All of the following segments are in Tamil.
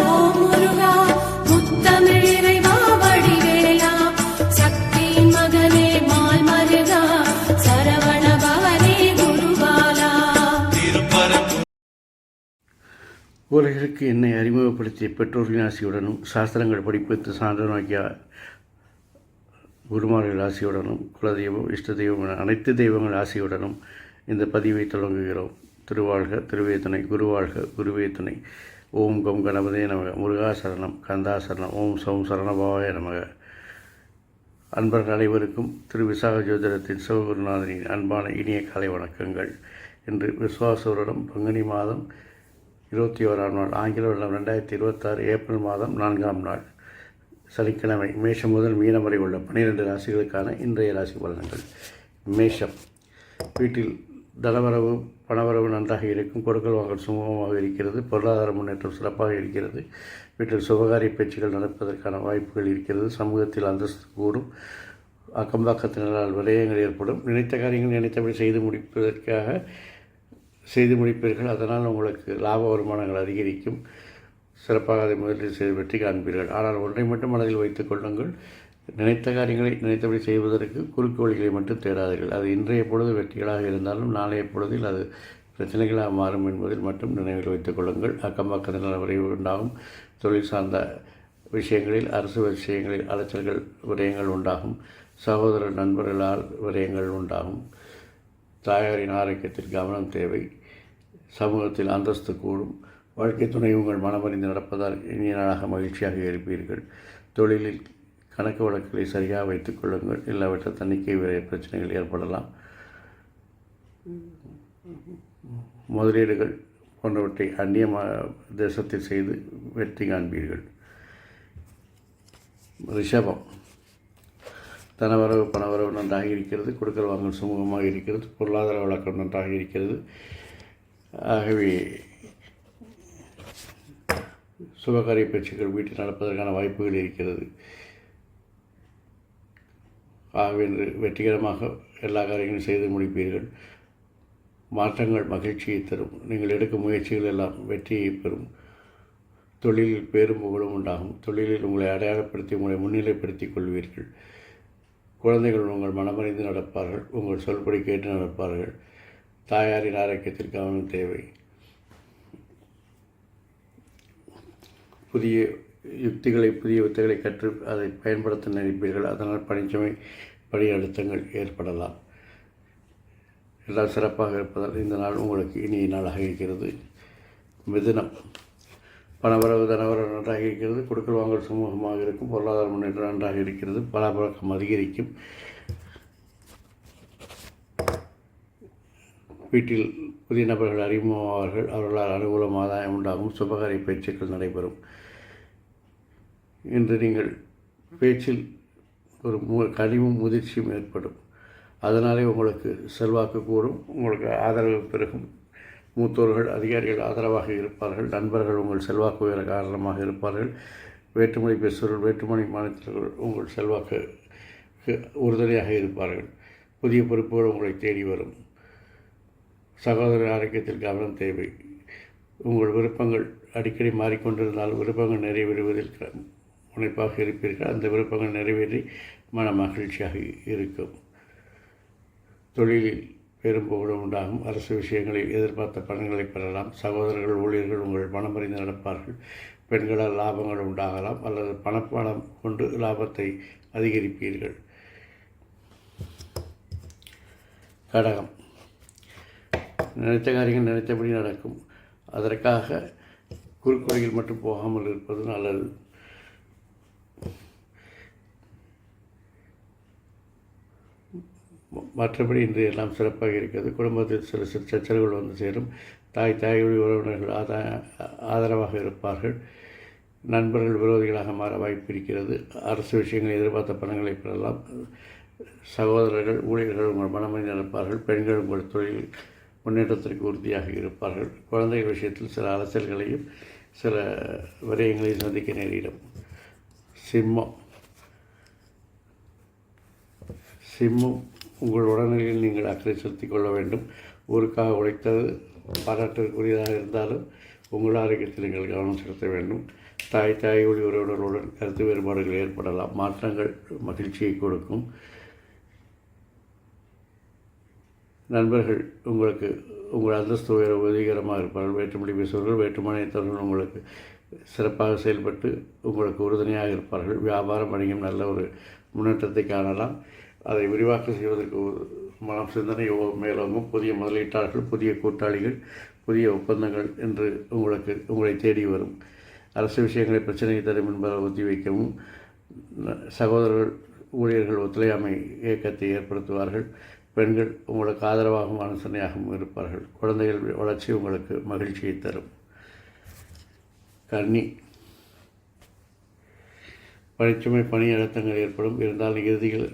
ஓம் முருகா முத்தமிழ் இறைவா வடிவேலா சக்தியின் மகனே மால் மருகா சரவண பவனே குருபாலா. உலகிற்கு என்னை அறிமுகப்படுத்திய பெற்றோர்களின் ஆசியுடனும் சாஸ்திரங்கள் படிப்பித்து சான்று நோக்கிய குருமார்கள் ஆசியுடனும் குலதெய்வம் இஷ்ட தெய்வம் என அனைத்து தெய்வங்கள் ஆசியுடனும் இந்த பதிவை தொடங்குகிறோம். திருவாழ்க திருவே துணை, குருவாழ்க குருவே துணை. ஓம் கம் கணபதே நமக. முருகா சரணம், கந்தா சரணம், ஓம் சௌம் சரணபாவாய நமக. அன்பர்கள் அனைவருக்கும் திரு விசாக ஜோதிடத்தின் சிவகுருநாதனின் அன்பான இனிய காலை வணக்கங்கள். இன்று விஸ்வாச வருடம் பங்குனி மாதம் 21ஆம் நாள், ஆங்கில வருடம் 2026 ஏப்ரல் மாதம் 4ஆம் நாள், சனிக்கிழமை. மேஷம் முதல் மீனம் வரை உள்ள 12 ராசிகளுக்கான இன்றைய ராசி பலன்கள். மேஷம். வீட்டில் தனவரவு பணவரவு நன்றாக இருக்கும். கொடுக்கல் வாங்கல் சுமூகமாக இருக்கிறது. பொருளாதார முன்னேற்றம் சிறப்பாக இருக்கிறது. வீட்டில் சுபகாரிய பேச்சுகள் நடப்பதற்கான வாய்ப்புகள் இருக்கிறது. சமூகத்தில் அந்தஸ்து கூடும். அக்கம்பக்கத்தினரால் விரயங்கள் ஏற்படும். நினைத்த காரியங்கள் நினைத்தபடி செய்து முடிப்பீர்கள். அதனால் உங்களுக்கு லாப வருமானங்கள் அதிகரிக்கும். சிறப்பாக அதை முதலீடு செய்து வெற்றி காண்பீர்கள். ஆனால் ஒன்றை மட்டும் மனதில் வைத்துக் கொள்ளுங்கள். நினைத்த காரியங்களை நினைத்தபடி செய்வதற்கு குறுக்கு வழிகளை மட்டும் தேடாதீர்கள். அது இன்றைய பொழுது வெற்றிகளாக இருந்தாலும் நாளைய பொழுதில் அது பிரச்சனைகளாக மாறும் என்பதில் மட்டும் நினைவில் வைத்துக் கொள்ளுங்கள். அக்கம்பக்கத்தினர் விரைவு உண்டாகும். தொழில் சார்ந்த விஷயங்களில், அரசு விஷயங்களில் அலைச்சல்கள் விரயங்கள் உண்டாகும். சகோதர நண்பர்களால் விரயங்கள் உண்டாகும். தாயாரின் ஆரோக்கியத்தில் கவனம் தேவை. சமூகத்தில் அந்தஸ்து கூடும். வாழ்க்கை துணை உங்கள் மனமறிந்து நடப்பதால் இனிய நாளாக மகிழ்ச்சியாக இருப்பீர்கள். தொழிலில் கணக்கு வழக்குகளை சரியாக வைத்துக் கொள்ளுங்கள். இல்லாவிட்டால் தணிக்கை விரைய பிரச்சனைகள் ஏற்படலாம். முதலீடுகள் போன்றவற்றை அந்நிய தேசத்தில் செய்து வெற்றி காண்பீர்கள். ரிஷபம். தனவரவு பணவரவு நன்றாக இருக்கிறது. கொடுக்கல் வாங்கல் சுமூகமாக இருக்கிறது. பொருளாதார வழக்கம் நன்றாக இருக்கிறது. ஆகவே சுபகாரிய பேச்சுக்கள் வீட்டில் நடப்பதற்கான வாய்ப்புகள் இருக்கிறது. ஆகவே வெற்றிகரமாக எல்லா காரியங்களும் செய்து முடிப்பீர்கள். மாற்றங்கள் மகிழ்ச்சியை தரும். நீங்கள் எடுக்கும் முயற்சிகள் எல்லாம் வெற்றியை பெறும். தொழிலில் பேரும் புகழும் உண்டாகும். தொழிலில் உங்களை அடையாளப்படுத்தி உங்களை முன்னிலைப்படுத்திக் கொள்வீர்கள். குழந்தைகள் உங்கள் மனமறிந்து நடப்பார்கள். உங்கள் சொல்படி கேட்டு நடப்பார்கள். தாயாரின் ஆரோக்கியத்தில் கவனம் தேவை. புதிய யுக்திகளை புதிய வித்தைகளை கற்று அதை பயன்படுத்த நினைப்பீர்கள். அதனால் பணிச்சுமை பணி அழுத்தங்கள் ஏற்படலாம். எல்லாம் சிறப்பாக இருப்பதால் இந்த நாள் உங்களுக்கு இனிய நாளாக இருக்கிறது. மிதுனம். பணவரவு தனவரவு நன்றாக இருக்கிறது. கொடுக்கல் வாங்கல் சுமூகமாக இருக்கும். பொருளாதார முன்னேற்றம் நன்றாக இருக்கிறது. பணப்பழக்கம் அதிகரிக்கும். வீட்டில் புதிய நபர்கள் அறிமுகமாவார்கள். அவர்களால் அனுகூலம் ஆதாயம் உண்டாகும். சுபகாரிய பேச்சுக்கள் நடைபெறும். இன்று நீங்கள் பேச்சில் ஒரு கனிவும் முதிர்ச்சியும் ஏற்படும். அதனாலே உங்களுக்கு செல்வாக்கு கூடும். உங்களுக்கு ஆதரவு பெருகும். மூத்தோர்கள் அதிகாரிகள் ஆதரவாக இருப்பார்கள். நண்பர்கள் உங்கள் செல்வாக்கு உயர காரணமாக இருப்பார்கள். வேற்றுமொழி பேசுபவர்கள் வேற்றுமொழி மாநிலத்தவர்கள் உங்கள் செல்வாக்கு உறுதுணையாக இருப்பார்கள். புதிய பொறுப்புகள் உங்களை தேடி வரும். சகோதர ஆரோக்கியத்தில் கவனம் தேவை. உங்கள் விருப்பங்கள் அடிக்கடி மாறிக்கொண்டிருந்தால் விருப்பங்கள் நிறைவேறுவதில் முனைப்பாக இருப்பீர்கள். அந்த விருப்பங்கள் நிறைவேறி மன மகிழ்ச்சியாக இருக்கும். தொழிலில் பெரும் புகழும் உண்டாகும். அரசு விஷயங்களில் எதிர்பார்த்த பலன்களை பெறலாம். சகோதரர்கள் ஊழியர்கள் உங்கள் மனமறிந்து நடப்பார்கள். பெண்களால் லாபங்கள் உண்டாகலாம் அல்லது பணப்பணம் கொண்டு லாபத்தை அதிகரிப்பீர்கள். கடகம். நினைத்த காரியங்கள் நினைத்தபடி நடக்கும். அதற்காக குறுக்கோளில் மட்டும் போகாமல் இருப்பது நல்லது. மற்றபடி இன்று எல்லாம் சிறப்பாக இருக்கிறது. குடும்பத்தில் சில சச்சரவுகள் வந்து சேரும். தாய் வழி உறவினர்கள் ஆதரவாக இருப்பார்கள். நண்பர்கள் விரோதிகளாக மாற வாய்ப்பு இருக்கிறது. அரசு விஷயங்களை எதிர்பார்த்த பணங்களை பெறலாம். சகோதரர்கள் ஊழியர்கள் உங்கள் மனமறிந்து நடப்பார்கள். பெண்கள் உங்கள் தொழில் முன்னேற்றத்திற்கு உறுதியாக இருப்பார்கள். குழந்தைகள் விஷயத்தில் சில அலைச்சல்களையும் சில விரயங்களையும் சந்திக்க நேரிடும். சிம்மம். உங்கள் உடல்நிலையில் நீங்கள் அக்கறை செலுத்திக் கொள்ள வேண்டும். ஊருக்காக உழைத்தது பாராட்டிற்குரியதாக இருந்தாலும் உங்கள் ஆரோக்கியத்தில் நீங்கள் கவனம் செலுத்த வேண்டும். தாய் உறவினர்களுடன் கருத்து வேறுபாடுகள் ஏற்படலாம். மாற்றங்கள் மகிழ்ச்சியை கொடுக்கும். நண்பர்கள் உங்களுக்கு உங்கள் அந்தஸ்து உயர உதவிகரமாக இருப்பார்கள். வேற்றுமொழி பேசுபவர்கள் வேற்றுமொழித்தவர்கள் உங்களுக்கு சிறப்பாக செயல்பட்டு உங்களுக்கு உறுதுணையாக இருப்பார்கள். வியாபாரம் வணிகம் நல்ல ஒரு முன்னேற்றத்தை காணலாம். அதை விரிவாக்கம் செய்வதற்கு மனம் சிந்தனை மேலோங்கும். புதிய முதலீட்டாளர்கள், புதிய கூட்டாளிகள், புதிய ஒப்பந்தங்கள் என்று உங்களை தேடி வரும். அரசு விஷயங்களை பிரச்சனையை தரும் என்பதை ஒத்தி வைக்கவும் சகோதரர்கள் ஊழியர்கள் ஒத்துழையாமை இயக்கத்தை ஏற்படுத்துவார்கள். பெண்கள் உங்களுக்கு ஆதரவாகவும் அனுசரணையாகவும் இருப்பார்கள். குழந்தைகள் வளர்ச்சி உங்களுக்கு மகிழ்ச்சியை தரும். கன்னி, பணிச்சுமை பணி அழுத்தங்கள் ஏற்படும். இருந்தால் இறுதியில்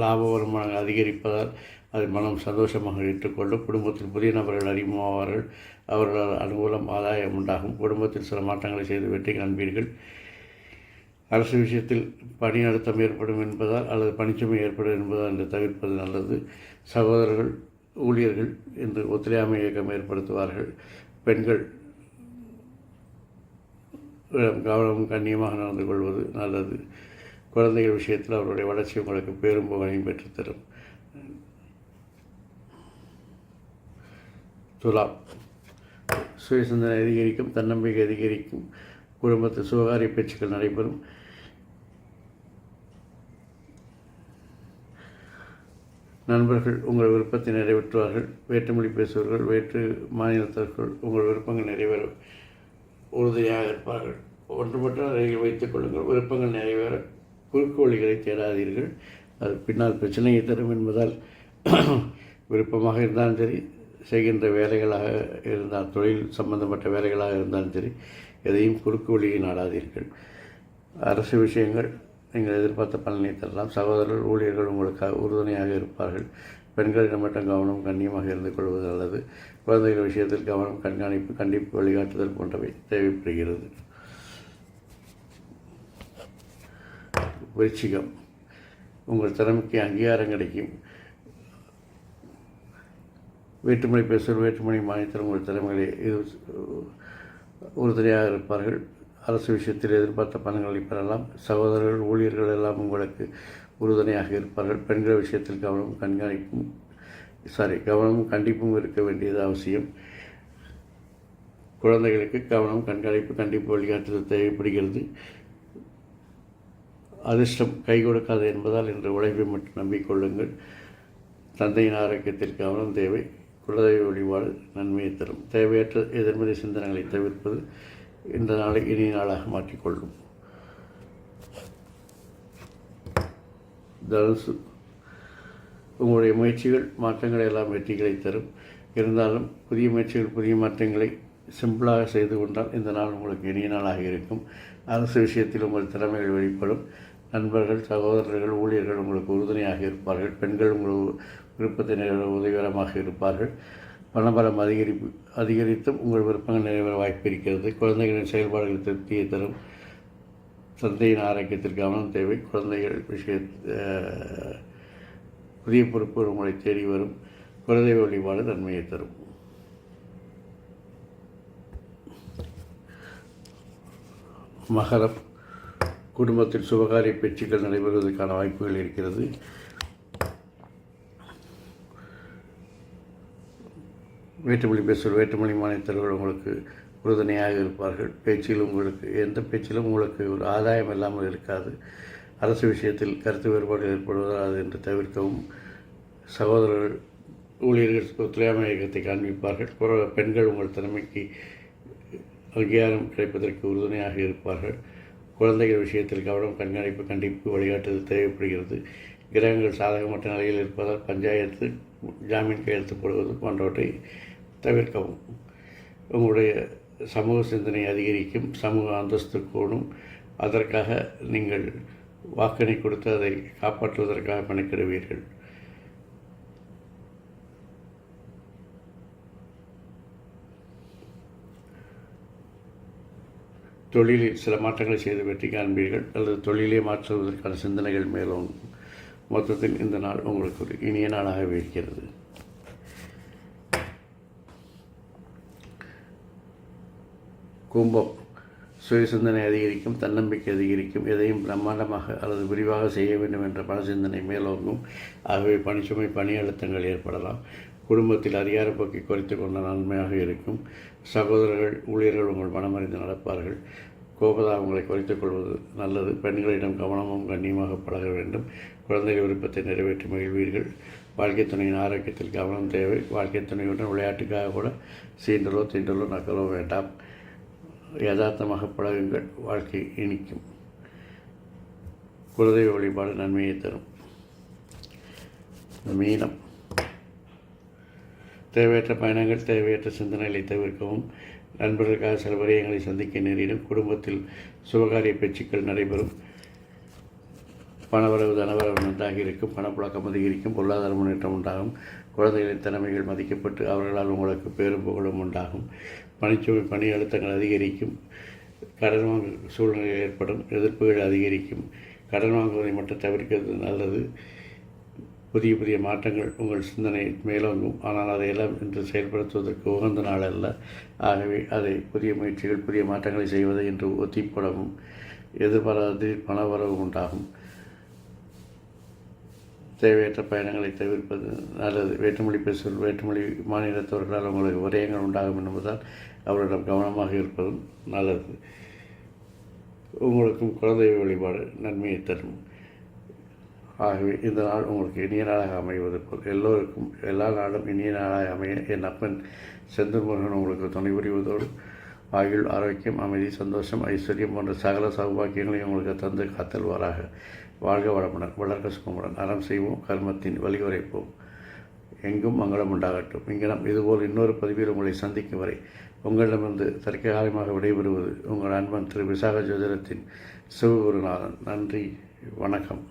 லாப வருமானங்கள் அதிகரிப்பதால் அதை மனம் சந்தோஷமாக ஏற்றுக்கொள்ளும். குடும்பத்தில் புதிய நபர்கள் அறிமுகமாவார்கள். அவர்களால் அனுகூலம் ஆதாயம் உண்டாகும். குடும்பத்தில் சில மாற்றங்களை செய்து வெற்றி காண்பீர்கள். அரசு விஷயத்தில் பணி அழுத்தம் ஏற்படும் என்பதால் அல்லது பணிச்சுமை ஏற்படும் என்பதால் என்று தவிர்ப்பது நல்லது. சகோதரர்கள் ஊழியர்கள் என்று ஒத்துழையாமை இயக்கம் ஏற்படுத்துவார்கள். பெண்கள் கவனமும் கண்ணியமாக நடந்து கொள்வது நல்லது. குழந்தைகள் விஷயத்தில் அவருடைய வளர்ச்சி உங்களுக்கு பேரும் புகழையும் பெற்றுத்தரும். துலாம், சுய சிந்தனை அதிகரிக்கும். தன்னம்பிக்கை அதிகரிக்கும். குடும்பத்தில் சுகாதார பேச்சுக்கள் நடைபெறும். நண்பர்கள் உங்கள் விருப்பத்தை நிறைவேற்றுவார்கள். வேற்றுமொழி பேசுபவர்கள், வேற்று மாநிலத்தவர்கள் உங்கள் விருப்பங்கள் நிறைவேற உறுதியாக இருப்பார்கள். ஒன்றுபட்ட அறையில் வைத்துக் கொள்ளுங்கள். விருப்பங்கள் நிறைவேற குறுக்கு வழிகளை தேடாதீர்கள். அது பின்னால் பிரச்சனையை தரும் என்பதால் விருப்பமாக இருந்தாலும் சரி, செய்கின்ற வேலைகளாக இருந்தால், தொழில் சம்பந்தப்பட்ட வேலைகளாக இருந்தாலும் சரி, எதையும் குறுக்கு வழியை நாடாதீர்கள். அரசு விஷயங்கள் நீங்கள் எதிர்பார்த்த பலனை தரலாம். சகோதரர்கள் ஊழியர்கள் உங்களுக்காக உறுதுணையாக இருப்பார்கள். பெண்களிடம் மட்டும் கவனம் கண்ணியமாக இருந்து கொள்வது நல்லது. குழந்தைகள் விஷயத்தில் கவனம், கண்காணிப்பு, கண்டிப்பு, வழிகாட்டுதல் போன்றவை தேவைப்படுகிறது. விருச்சிகம், உங்கள் திறமைக்கு அங்கீகாரம் கிடைக்கும். வேற்றுமொழி பேசுவோர், வேற்றுமொழி மாநிலத்தில் உங்கள் திறமைகளை உறுதுணையாக இருப்பார்கள். அரசு விஷயத்தில் எதிர்பார்த்த பலன்களை பெறலாம். சகோதரர்கள் ஊழியர்கள் எல்லாம் உங்களுக்கு உறுதுணையாக இருப்பார்கள். பெண்கள் விஷயத்தில் கவனமும் கண்டிப்பும் இருக்க வேண்டியது அவசியம். குழந்தைகளுக்கு கவனம், கண்காணிப்பு, கண்டிப்பு, வழிகாட்டுதல் தேவைப்படுகிறது. அதிர்ஷ்டம் கை கொடுக்காது என்பதால் இன்று உழைப்பை மட்டும் நம்பிக்கொள்ளுங்கள். தந்தையின் ஆரோக்கியத்தில் கவனம் தேவை. குலதெய்வ வழிபாடு நன்மையை தரும். தேவையற்ற எதிர்மறை சிந்தனைகளை தவிர்ப்பது இந்த நாளை இனிய நாளாக மாற்றிக்கொள்ளும். தனுசு, உங்களுடைய முயற்சிகள் மாற்றங்களை எல்லாம் வெற்றிகளை தரும். இருந்தாலும் புதிய முயற்சிகள், புதிய மாற்றங்களை சிம்பிளாக செய்து கொண்டால் இந்த நாள் உங்களுக்கு இனிய நாளாக இருக்கும். அரசு விஷயத்தில் உங்கள் திறமைகள் வெளிப்படும். நண்பர்கள், சகோதரர்கள், ஊழியர்கள் உங்களுக்கு உறுதுணையாக இருப்பார்கள். பெண்கள் உங்கள் விருப்பத்தை நிறைவேற உதவிகரமாக இருப்பார்கள். பணபலம் அதிகரித்தும் உங்கள் விருப்பங்கள் நிறைவேற வாய்ப்பு இருக்கிறது. குழந்தைகளின் செயல்பாடுகள் திருப்தியை தரும். தந்தையின் ஆரோக்கியத்தில் கவனம் தேவை. குழந்தைகள் புதிய பொறுப்பு உங்களை தேடி வரும். குலதெய்வ வழிபாடு நன்மையை தரும். மகரம், குடும்பத்தில் சுபகாரிய பேச்சுக்கள் நடைபெறுவதற்கான வாய்ப்புகள் இருக்கிறது. வேற்றுமொழி பேசுவோர், வேற்றுமொழி மாநிலத்தவர்கள் உங்களுக்கு உறுதுணையாக இருப்பார்கள். எந்த பேச்சிலும் உங்களுக்கு ஒரு ஆதாயம் இல்லாமல் இருக்காது. அரசு விஷயத்தில் கருத்து வேறுபாடு ஏற்படுவதால் அது என்று தவிர்க்கவும். சகோதரர்கள் ஊழியர்கள் ஒத்துழையாமை இயக்கத்தை காண்பிப்பார்கள். பெண்கள் உங்கள் திறமைக்கு அங்கீகாரம் கிடைப்பதற்கு உறுதுணையாக இருப்பார்கள். குழந்தைகள் விஷயத்தில் கவனம், கண்காணிப்பு, கண்டிப்பு, வழிகாட்டுதல் தேவைப்படுகிறது. கிரகங்கள் சாதகமற்ற நிலையில் இருப்பதால் பஞ்சாயத்து, ஜாமீன் கையெழுத்து போடுவது போன்றவற்றை தவிர்க்கவும். உங்களுடைய சமூக சிந்தனை அதிகரிக்கும். சமூக அந்தஸ்து கூடும். அதற்காக நீங்கள் வாக்கினை கொடுத்து அதை காப்பாற்றுவதற்காக மெனக்கிடுவீர்கள். தொழிலில் சில மாற்றங்களை செய்து வெற்றி காண்பீர்கள். அல்லது தொழிலை மாற்றுவதற்கான சிந்தனைகள் மேலும். மொத்தத்தில் இந்த நாள் உங்களுக்கு ஒரு இனிய நாளாகவே இருக்கிறது. கும்பம் சுய சிந்தனை அதிகரிக்கும், தன்னம்பிக்கை அதிகரிக்கும், எதையும் பிரம்மாண்டமாக அல்லது விரிவாக செய்ய வேண்டும் என்ற பணசிந்தனை மேலோங்கும். ஆகவே பணிச்சுமை, பணி அழுத்தங்கள் ஏற்படலாம். குடும்பத்தில் அதிகார போக்கை குறைத்து கொண்ட நன்மையாக இருக்கும். சகோதரர்கள், ஊழியர்கள் உங்கள் மனமறிந்து நடப்பார்கள். கோபதாபங்களை குறைத்துக் கொள்வது நல்லது. பெண்களிடம் கவனமும் கண்ணியமாக பழக வேண்டும். குழந்தைகள் விருப்பத்தை நிறைவேற்றி மகிழ்வீர்கள். வாழ்க்கை துணையின் ஆரோக்கியத்தில் கவனம் தேவை. வாழ்க்கை துணையுடன் விளையாட்டுக்காக கூட சீண்டலோ தீண்டலோ நக்கலோ வேண்டாம். யதார்த்தமாக பழகுங்கள், வாழ்க்கை இனிக்கும். குலதெய்வ வழிபாடு நன்மையை தரும். மீனம். தேவையற்ற பயணங்கள், தேவையற்ற சிந்தனைகளை தவிர்க்கவும். நண்பர்களுக்காக சில விரயங்களை சந்திக்க நேரிடும். குடும்பத்தில் சுபகாரிய பேச்சுக்கள் நடைபெறும். பணவரவு தனவரவு நன்றாக இருக்கும். பணப்புழக்கம் அதிகரிக்கும். பொருளாதார முன்னேற்றம் உண்டாகும். குழந்தைகளின் திறமைகள் மதிக்கப்பட்டு அவர்களால் உங்களுக்கு பேரும் புகழும் உண்டாகும். பணிச்சுமை, பணி அழுத்தங்கள் அதிகரிக்கும். கடன் வாங்க சூழ்நிலை ஏற்படும். எதிர்ப்புகள் அதிகரிக்கும். கடன் வாங்குவதை மட்டும் தவிர்க்கிறது நல்லது. புதிய புதிய மாற்றங்கள் உங்கள் சிந்தனை மேலோங்கும். ஆனால் அதையெல்லாம் இன்று செயல்படுத்துவதற்கு உகந்த நாள் அல்ல. ஆகவே அதை புதிய முயற்சிகள், புதிய மாற்றங்களை செய்வதை இன்று ஒத்திப்படவும். எதிர்பாராத பணவரவு உண்டாகும். தேவையற்ற பயணங்களை தவிர்ப்பது நல்லது. வேற்றுமொழி பேசுவது, வேற்றுமொழி மாநிலத்தவர்களால் உங்களுக்கு விரயங்கள் உண்டாகும் என்பதால் அவரிடம் கவனமாக இருப்பதும் நல்லது. உங்களுக்கும் குலதெய்வ வழிபாடு நன்மையை தரும். ஆகவே இந்த நாள் உங்களுக்கு இனிய நாளாக அமைவது போல் எல்லோருக்கும் எல்லா நாளும் இனிய நாளாக அமைய என் அப்பன் செந்தூர் முருகன் உங்களுக்கு துணை புரிவதோடு ஆயுள், ஆரோக்கியம், அமைதி, சந்தோஷம், ஐஸ்வர்யம் போன்ற சகல சௌபாக்கியங்களையும் உங்களுக்கு தந்து காத்தல்வாராக. வாழ்க வளமுடன், வளர்க சுகமுடன். அறம் செய்வோம், கர்மத்தின் வழிகுறைப்போம். எங்கும் மங்களம் உண்டாகட்டும். இங்கனம் இதுபோல் இன்னொரு பதிவில் உங்களை சந்திக்கும் வரை உங்களிடமிருந்து தற்காலிகமாக விடைபெறுவது உங்கள் அன்பன் திரு விசாக ஜோதிடத்தின் சிவகுருநாதன். நன்றி, வணக்கம்.